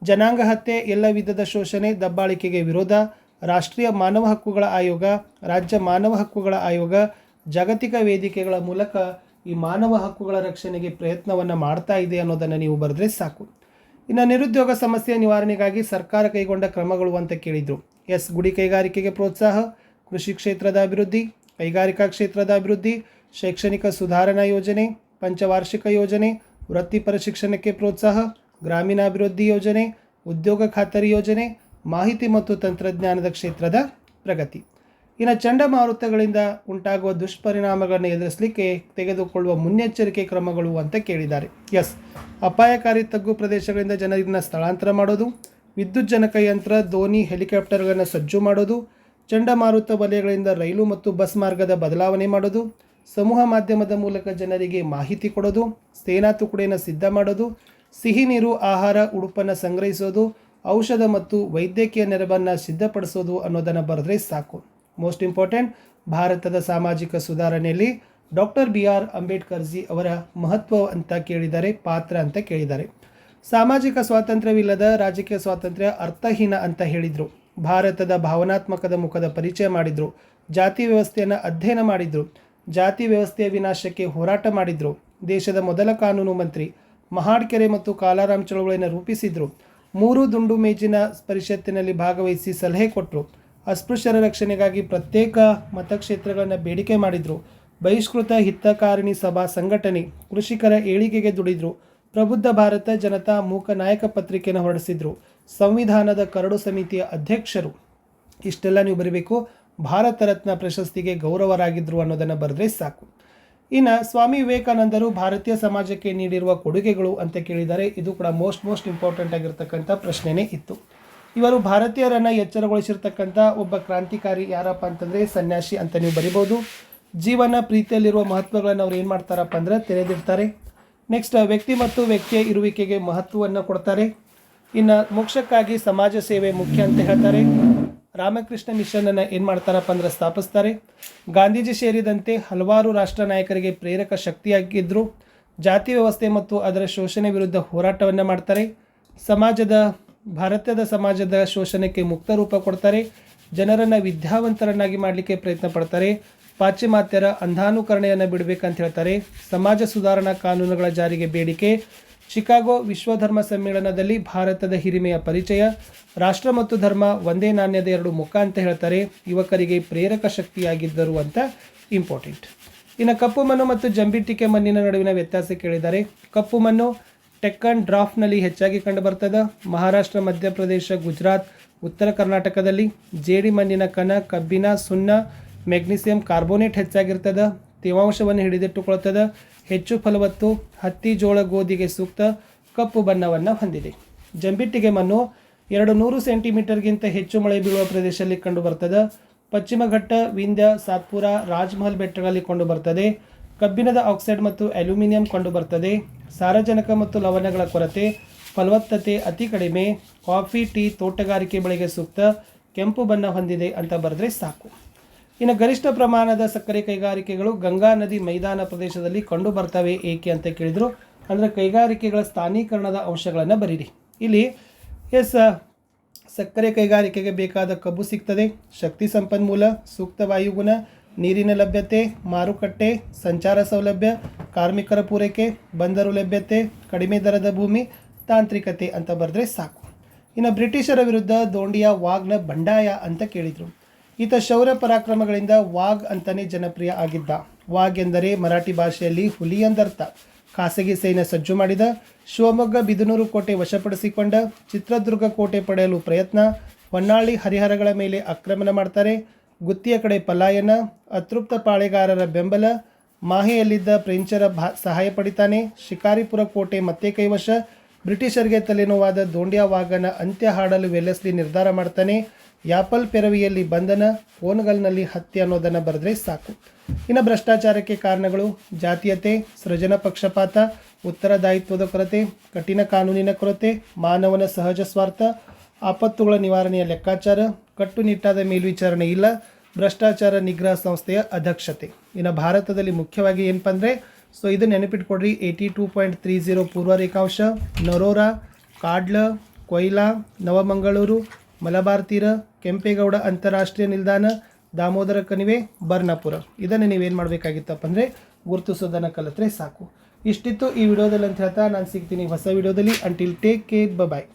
ಜನಾಂಗ ಹತ್ಯೆ, ಎಲ್ಲ ವಿಧದ ಶೋಷಣೆ, ದಬ್ಬಾಳಿಕೆಗೆ ವಿರೋಧ, ರಾಷ್ಟ್ರೀಯ ಮಾನವ ಹಕ್ಕುಗಳ ಆಯೋಗ, ರಾಜ್ಯ ಮಾನವ ಹಕ್ಕುಗಳ ಆಯೋಗ, ಜಾಗತಿಕ ವೇದಿಕೆಗಳ ಮೂಲಕ ಈ ಮಾನವ ಹಕ್ಕುಗಳ ರಕ್ಷಣೆಗೆ ಪ್ರಯತ್ನವನ್ನು ಮಾಡ್ತಾ ಇದೆ ಅನ್ನೋದನ್ನು ನೀವು ಬರೆದ್ರೆ ಸಾಕು. ಇನ್ನು ನಿರುದ್ಯೋಗ ಸಮಸ್ಯೆ ನಿವಾರಣೆಗಾಗಿ ಸರ್ಕಾರ ಕೈಗೊಂಡ ಕ್ರಮಗಳು ಅಂತ ಕೇಳಿದರು. ಎಸ್, ಗುಡಿ ಕೈಗಾರಿಕೆಗೆ ಪ್ರೋತ್ಸಾಹ, ಕೃಷಿ ಕ್ಷೇತ್ರದ ಅಭಿವೃದ್ಧಿ, ಕೈಗಾರಿಕಾ ಕ್ಷೇತ್ರದ ಅಭಿವೃದ್ಧಿ, ಶೈಕ್ಷಣಿಕ ಸುಧಾರಣಾ ಯೋಜನೆ, ಪಂಚವಾರ್ಷಿಕ ಯೋಜನೆ, ವೃತ್ತಿಪರ ಶಿಕ್ಷಣಕ್ಕೆ ಪ್ರೋತ್ಸಾಹ, ಗ್ರಾಮೀಣಾಭಿವೃದ್ಧಿ ಯೋಜನೆ, ಉದ್ಯೋಗ ಖಾತರಿ ಯೋಜನೆ, ಮಾಹಿತಿ ಮತ್ತು ತಂತ್ರಜ್ಞಾನದ ಕ್ಷೇತ್ರದ ಪ್ರಗತಿ. ಇನ್ನು ಚಂಡಮಾರುತಗಳಿಂದ ಉಂಟಾಗುವ ದುಷ್ಪರಿಣಾಮಗಳನ್ನು ಎದುರಿಸಲಿಕ್ಕೆ ತೆಗೆದುಕೊಳ್ಳುವ ಮುನ್ನೆಚ್ಚರಿಕೆ ಕ್ರಮಗಳು ಅಂತ ಕೇಳಿದ್ದಾರೆ. ಎಸ್, ಅಪಾಯಕಾರಿ ತಗ್ಗು ಪ್ರದೇಶಗಳಿಂದ ಜನರನ್ನು ಸ್ಥಳಾಂತರ ಮಾಡೋದು, ವಿದ್ಯುಜ್ಜನಕ ಯಂತ್ರ, ದೋಣಿ, ಹೆಲಿಕಾಪ್ಟರ್ಗಳನ್ನು ಸಜ್ಜು ಮಾಡೋದು, ಚಂಡಮಾರುತ ವಲಯಗಳಿಂದ ರೈಲು ಮತ್ತು ಬಸ್ ಮಾರ್ಗದ ಬದಲಾವಣೆ ಮಾಡೋದು, ಸಮೂಹ ಮಾಧ್ಯಮದ ಮೂಲಕ ಜನರಿಗೆ ಮಾಹಿತಿ ಕೊಡೋದು, ಸೇನಾ ತುಕಡಿಯನ್ನು ಸಿದ್ಧ ಮಾಡೋದು, ಸಿಹಿ ನೀರು, ಆಹಾರ, ಉಡುಪನ್ನು ಸಂಗ್ರಹಿಸೋದು, ಔಷಧ ಮತ್ತು ವೈದ್ಯಕೀಯ ನೆರವನ್ನು ಸಿದ್ಧಪಡಿಸೋದು ಅನ್ನೋದನ್ನು ಬರೆದ್ರೆ ಸಾಕು. ಮೋಸ್ಟ್ ಇಂಪಾರ್ಟೆಂಟ್, ಭಾರತದ ಸಾಮಾಜಿಕ ಸುಧಾರಣೆಯಲ್ಲಿ ಡಾಕ್ಟರ್ BR ಅಂಬೇಡ್ಕರ್ಜಿ ಅವರ ಮಹತ್ವ ಅಂತ ಕೇಳಿದ್ದಾರೆ, ಪಾತ್ರ ಅಂತ ಕೇಳಿದ್ದಾರೆ. ಸಾಮಾಜಿಕ ಸ್ವಾತಂತ್ರ್ಯವಿಲ್ಲದ ರಾಜಕೀಯ ಸ್ವಾತಂತ್ರ್ಯ ಅರ್ಥಹೀನ ಅಂತ ಹೇಳಿದರು. ಭಾರತದ ಭಾವನಾತ್ಮಕದ ಮುಖದ ಪರಿಚಯ ಮಾಡಿದರು. ಜಾತಿ ವ್ಯವಸ್ಥೆಯನ್ನು ಅಧ್ಯಯನ ಮಾಡಿದರು. ಜಾತಿ ವ್ಯವಸ್ಥೆಯ ವಿನಾಶಕ್ಕೆ ಹೋರಾಟ ಮಾಡಿದರು. ದೇಶದ ಮೊದಲ ಕಾನೂನು ಮಂತ್ರಿ, ಮಹಾಡ್ಕೆರೆ ಮತ್ತು ಕಾಲಾರಾಮ್ ಚಳವಳಿಯನ್ನು ರೂಪಿಸಿದರು. 3 ದುಂಡು ಮೇಜಿನ ಪರಿಷತ್ತಿನಲ್ಲಿ ಭಾಗವಹಿಸಿ ಸಲಹೆ ಕೊಟ್ಟರು. ಅಸ್ಪೃಶ್ಯರ ರಕ್ಷಣೆಗಾಗಿ ಪ್ರತ್ಯೇಕ ಮತಕ್ಷೇತ್ರಗಳನ್ನು ಬೇಡಿಕೆ ಮಾಡಿದರು. ಬಹಿಷ್ಕೃತ ಹಿತಕಾರಿಣಿ ಸಭಾ ಸಂಘಟನೆ, ಕೃಷಿಕರ ಏಳಿಗೆಗೆ ದುಡಿದ್ರು, ಪ್ರಬುದ್ಧ ಭಾರತ ಜನತಾ ಮೂಕ ನಾಯಕ ಪತ್ರಿಕೆಯನ್ನು ಹೊರಡಿಸಿದ್ರು, ಸಂವಿಧಾನದ ಕರಡು ಸಮಿತಿಯ ಅಧ್ಯಕ್ಷರು. ಇಷ್ಟೆಲ್ಲ ನೀವು ಬರೀಬೇಕು. ಭಾರತ ರತ್ನ ಪ್ರಶಸ್ತಿಗೆ ಗೌರವರಾಗಿದ್ದರು ಅನ್ನೋದನ್ನು ಬರೆದ್ರೆ ಸಾಕು. ಇನ್ನು ಸ್ವಾಮಿ ವಿವೇಕಾನಂದರು ಭಾರತೀಯ ಸಮಾಜಕ್ಕೆ ನೀಡಿರುವ ಕೊಡುಗೆಗಳು ಅಂತ ಕೇಳಿದ್ದಾರೆ. ಇದು ಕೂಡ ಮೋಸ್ಟ್ ಇಂಪಾರ್ಟೆಂಟ್ ಆಗಿರ್ತಕ್ಕಂಥ ಪ್ರಶ್ನೆನೇ ಇತ್ತು. ಇವರು ಭಾರತೀಯರನ್ನು ಎಚ್ಚರಗೊಳಿಸಿರ್ತಕ್ಕಂಥ ಒಬ್ಬ ಕ್ರಾಂತಿಕಾರಿ ಯಾರಪ್ಪ ಅಂತಂದರೆ ಸನ್ಯಾಸಿ ಅಂತ ನೀವು ಬರಿಬೋದು. ಜೀವನ ಪ್ರೀತಿಯಲ್ಲಿರುವ ಮಹತ್ವಗಳನ್ನು ಅವ್ರು ಏನು ಮಾಡ್ತಾರಪ್ಪ ಅಂದರೆ ತೆರೆದಿರ್ತಾರೆ. ನೆಕ್ಸ್ಟ್ ವ್ಯಕ್ತಿ ಮತ್ತು ವ್ಯಕ್ತಿಯ ಇರುವಿಕೆಗೆ ಮಹತ್ವವನ್ನು ಕೊಡ್ತಾರೆ. ಇನ್ನು ಮೋಕ್ಷಕ್ಕಾಗಿ ಸಮಾಜ ಸೇವೆ ಮುಖ್ಯ ಅಂತ ಹೇಳ್ತಾರೆ. ರಾಮಕೃಷ್ಣ ಮಿಷನನ್ನು ಏನು ಮಾಡ್ತಾರಪ್ಪ ಅಂದರೆ ಸ್ಥಾಪಿಸ್ತಾರೆ. ಗಾಂಧೀಜಿ ಸೇರಿದಂತೆ ಹಲವಾರು ರಾಷ್ಟ್ರ ನಾಯಕರಿಗೆ ಪ್ರೇರಕ ಶಕ್ತಿಯಾಗಿದ್ದರು. ಜಾತಿ ವ್ಯವಸ್ಥೆ ಮತ್ತು ಅದರ ಶೋಷಣೆ ವಿರುದ್ಧ ಹೋರಾಟವನ್ನು ಮಾಡ್ತಾರೆ. ಭಾರತದ ಸಮಾಜದ ಶೋಷಣೆಗೆ ಮುಕ್ತ ರೂಪ ಕೊಡ್ತಾರೆ. ಜನರನ್ನು ವಿದ್ಯಾವಂತರನ್ನಾಗಿ ಮಾಡಲಿಕ್ಕೆ ಪ್ರಯತ್ನ ಪಡ್ತಾರೆ. ಪಾಶ್ಚಿಮಾತ್ಯರ ಅಂಧಾನುಕರಣೆಯನ್ನು ಬಿಡಬೇಕಂತ ಹೇಳ್ತಾರೆ. ಸಮಾಜ ಸುಧಾರಣಾ ಕಾನೂನುಗಳ ಜಾರಿಗೆ ಬೇಡಿಕೆ. ಶಿಕಾಗೋ ವಿಶ್ವಧರ್ಮ ಸಮ್ಮೇಳನದಲ್ಲಿ ಭಾರತದ ಹಿರಿಮೆಯ ಪರಿಚಯ. ರಾಷ್ಟ್ರ ಮತ್ತು ಧರ್ಮ ಒಂದೇ ನಾಣ್ಯದ ಎರಡು ಮುಖ ಅಂತ ಹೇಳ್ತಾರೆ. ಯುವಕರಿಗೆ ಪ್ರೇರಕ ಶಕ್ತಿಯಾಗಿದ್ದರು ಅಂತ ಇಂಪಾರ್ಟೆಂಟ್. ಇನ್ನು ಕಪ್ಪು ಮಣ್ಣು ಮತ್ತು ಜಂಬಿಟ್ಟಿಗೆ ಮಣ್ಣಿನ ನಡುವಿನ ವ್ಯತ್ಯಾಸ ಕೇಳಿದ್ದಾರೆ. ಕಪ್ಪು ಮಣ್ಣು ಡೆಕ್ಕನ್ ಡ್ರಾಫ್ಟ್ನಲ್ಲಿ ಹೆಚ್ಚಾಗಿ ಕಂಡುಬರ್ತದೆ. ಮಹಾರಾಷ್ಟ್ರ, ಮಧ್ಯಪ್ರದೇಶ, ಗುಜರಾತ್, ಉತ್ತರ ಕರ್ನಾಟಕದಲ್ಲಿ. ಜೇಡಿ ಮಣ್ಣಿನ ಕಣ, ಕಬ್ಬಿಣ, ಸುಣ್ಣ, ಮೆಗ್ನೀಸಿಯಂ ಕಾರ್ಬೋನೇಟ್ ಹೆಚ್ಚಾಗಿರ್ತದೆ. ತೇವಾಂಶವನ್ನು ಹಿಡಿದಿಟ್ಟುಕೊಳ್ತದೆ. ಹೆಚ್ಚು ಫಲವತ್ತು. ಹತ್ತಿ, ಜೋಳ, ಗೋಧಿಗೆ ಸೂಕ್ತ. ಕಪ್ಪು ಬಣ್ಣವನ್ನು ಹೊಂದಿದೆ. ಜಂಬಿಟ್ಟಿಗೆ ಮಣ್ಣು 200 ಸೆಂಟಿಮೀಟರ್ಗಿಂತ ಹೆಚ್ಚು ಮಳೆ ಬೀಳುವ ಪ್ರದೇಶದಲ್ಲಿ ಕಂಡುಬರ್ತದೆ. ಪಶ್ಚಿಮ ಘಟ್ಟ, ವಿಂಧ್ಯ, ಸಾತ್ಪುರ, ರಾಜ್ಮಹಲ್ ಬೆಟ್ಟಗಳಲ್ಲಿ ಕಂಡುಬರ್ತದೆ. ಕಬ್ಬಿಣದ ಆಕ್ಸೈಡ್ ಮತ್ತು ಅಲ್ಯೂಮಿನಿಯಂ ಕಂಡುಬರ್ತದೆ. ಸಾರಜನಕ ಮತ್ತು ಲವಣಗಳ ಕೊರತೆ. ಫಲವತ್ತತೆ ಅತಿ ಕಡಿಮೆ. ಕಾಫಿ, ಟೀ, ತೋಟಗಾರಿಕೆ ಬೆಳೆಗೆ ಸೂಕ್ತ. ಕೆಂಪು ಬಣ್ಣ ಹೊಂದಿದೆ ಅಂತ ಬರೆದ್ರೆ ಸಾಕು. ಇನ್ನು ಗರಿಷ್ಠ ಪ್ರಮಾಣದ ಸಕ್ಕರೆ ಕೈಗಾರಿಕೆಗಳು ಗಂಗಾ ನದಿ ಮೈದಾನ ಪ್ರದೇಶದಲ್ಲಿ ಕಂಡು ಬರ್ತವೆ ಏಕೆ ಅಂತ ಕೇಳಿದರು. ಅಂದರೆ ಕೈಗಾರಿಕೆಗಳ ಸ್ಥಾನೀಕರಣದ ಅಂಶಗಳನ್ನು ಬರೀರಿ. ಇಲ್ಲಿ ಸಕ್ಕರೆ ಕೈಗಾರಿಕೆಗೆ ಬೇಕಾದ ಕಬ್ಬು ಸಿಗ್ತದೆ. ಶಕ್ತಿ ಸಂಪನ್ಮೂಲ, ಸೂಕ್ತ ವಾಯುಗುಣ, ನೀರಿನ ಲಭ್ಯತೆ, ಮಾರುಕಟ್ಟೆ, ಸಂಚಾರ ಸೌಲಭ್ಯ, ಕಾರ್ಮಿಕರ ಪೂರೈಕೆ, ಬಂದರು ಲಭ್ಯತೆ, ಕಡಿಮೆ ದರದ ಭೂಮಿ, ತಾಂತ್ರಿಕತೆ ಅಂತ ಬರೆದ್ರೆ ಸಾಕು. ಇನ್ನು ಬ್ರಿಟಿಷರ ವಿರುದ್ಧ ದೋಂಡಿಯಾ ವಾಗ್ನ ಬಂಡಾಯ ಅಂತ ಕೇಳಿದರು. ಈತ ಶೌರ್ಯ ಪರಾಕ್ರಮಗಳಿಂದ ವಾಗ್ ಅಂತಲೇ ಜನಪ್ರಿಯ ಆಗಿದ್ದ. ವಾಗ್ ಎಂದರೆ ಮರಾಠಿ ಭಾಷೆಯಲ್ಲಿ ಹುಲಿ ಎಂದರ್ಥ. ಖಾಸಗಿ ಸೈನ್ಯ ಸಜ್ಜು ಮಾಡಿದ. ಶಿವಮೊಗ್ಗ, ಬಿದನೂರು ಕೋಟೆ ವಶಪಡಿಸಿಕೊಂಡ. ಚಿತ್ರದುರ್ಗ ಕೋಟೆ ಪಡೆಯಲು ಪ್ರಯತ್ನ. ಹೊನ್ನಾಳಿ, ಹರಿಹರಗಳ ಮೇಲೆ ಆಕ್ರಮಣ ಮಾಡ್ತಾರೆ. ಗುತ್ತಿಯ ಕಡೆ ಪಲಾಯನ. ಅತೃಪ್ತ ಪಾಳೆಗಾರರ ಬೆಂಬಲ. ಮಾಹೆಯಲ್ಲಿದ್ದ ಫ್ರೆಂಚರ ಸಹಾಯ ಪಡಿತಾನೆ. ಶಿಕಾರಿಪುರ ಕೋಟೆ ಮತ್ತೆ ಕೈವಶ. ಬ್ರಿಟಿಷರಿಗೆ ತಲೆನೋವಾದ ದೋಂಡಿಯಾ ವಾಗನ ಅಂತ್ಯ ಹಾಡಲು ವೆಲ್ಲೆಸ್ಲಿ ನಿರ್ಧಾರ ಮಾಡ್ತಾನೆ. ಯಾಪಲ್ ಪೆರವಿಯಲ್ಲಿ ಬಂಧನ. ಫೋನ್ಗಲ್ನಲ್ಲಿ ಹತ್ಯೆ ಅನ್ನೋದನ್ನು ಬರೆದ್ರೆ ಸಾಕು. ಇನ್ನು ಭ್ರಷ್ಟಾಚಾರಕ್ಕೆ ಕಾರಣಗಳು. ಜಾತೀಯತೆ, ಸೃಜನ ಪಕ್ಷಪಾತ, ಉತ್ತರದಾಯಿತ್ವದ ಕೊರತೆ, ಕಠಿಣ ಕಾನೂನಿನ ಕೊರತೆ, ಮಾನವನ ಸಹಜ ಸ್ವಾರ್ಥ, ಆಪತ್ತುಗಳ ನಿವಾರಣೆಯ ಲೆಕ್ಕಾಚಾರ, ಕಟ್ಟುನಿಟ್ಟಾದ ಮೇಲ್ವಿಚಾರಣೆ ಇಲ್ಲ, ಭ್ರಷ್ಟಾಚಾರ ನಿಗ್ರಹ ಸಂಸ್ಥೆಯ ಅಧ್ಯಕ್ಷತೆ. ಇನ್ನು ಭಾರತದಲ್ಲಿ ಮುಖ್ಯವಾಗಿ ಏನಪ್ಪ ಅಂದರೆ ಇದು ನೆನಪಿಟ್ಕೊಡ್ರಿ. 82.30 ಪೂರ್ವ ರೇಖಾಂಶ, ನರೋರಾ, ಕಾಡ್ಲ, ಕೊಯ್ಲಾ, ನವಮಂಗಳೂರು, ಮಲಬಾರ್ ತೀರ, ಕೆಂಪೇಗೌಡ ಅಂತಾರಾಷ್ಟ್ರೀಯ ನಿಲ್ದಾಣ, ದಾಮೋದರ ಕಣಿವೆ, ಬರ್ನಾಪುರ. ಇದನ್ನು ನೀವೇನು ಮಾಡಬೇಕಾಗಿತ್ತಪ್ಪ ಅಂದರೆ ಗುರುತಿಸೋದನ್ನು ಕಲಿತ್ರೆ ಸಾಕು. ಇಷ್ಟಿತ್ತು ಈ ವಿಡಿಯೋದಲ್ಲಿ ಅಂತ ಹೇಳ್ತಾ ನಾನು ಸಿಗ್ತೀನಿ ಹೊಸ ವಿಡಿಯೋದಲ್ಲಿ. ಅಂಟಿಲ್ ಟೇಕ್ ಕೇರ್, ಬಾಯ್.